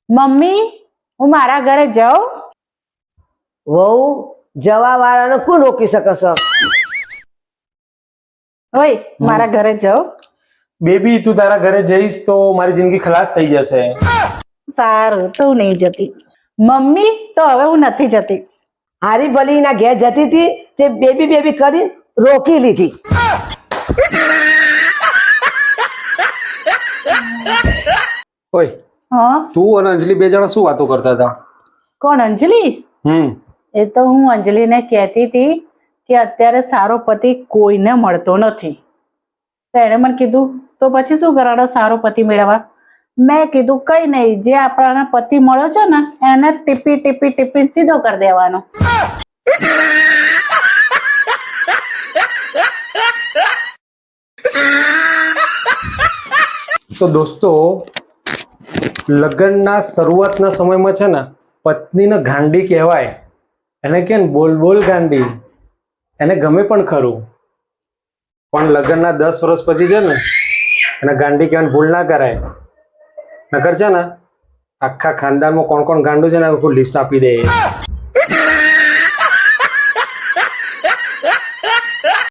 Mummy, હું મારા ઘરે જાઉં? વહુ જવા વાળાને કોણ રોકી શકે છે? ઓય, મારા ઘરે જાઉં? બેબી તું તારા ઘરે જઈશ તો મારી જિંદગી ખલાસ થઈ જશે. સારું, તું નહીં જતી. મમ્મી, તો હવે હું નથી જતી. હારી ભલી ના ઘેર જતી હતી તે બેબી બેબી કરી રોકી લીધી. ઓય, હા, તું અને અંજલિ બે જણા શું વાતો કરતા હતા? કોણ અંજલિ? એ તો હું અંજલિને કહેતી હતી કે અત્યારે સારો પતિ કોઈને મળતો નથી. તો એણે મને કીધું તો પછી શું કરવાનો સારો પતિ મેળવવા? મેં કીધું કઈ નહીં, જે આપણા પતિ મળ્યો છે ને એને ટીપી ટીપી ટીપી સીધો કરી દેવાનો. તો દોસ્તો, લગ્નના શરૂઆતના સમયમાં છે ને પત્નીને ગાંડી કહેવાય. એને કે ને બોલ બોલ ગાંડી, એને ગમે પણ ખરું. પણ લગ્નના 10 વર્ષ પછી છે ને એને ગાંડી કહેવાની ભૂલ ના કરાય. નકર છે ને આખા ખાનદાનમાં કોણ કોણ ગાંડું છે ને આખું લિસ્ટ આપી દે.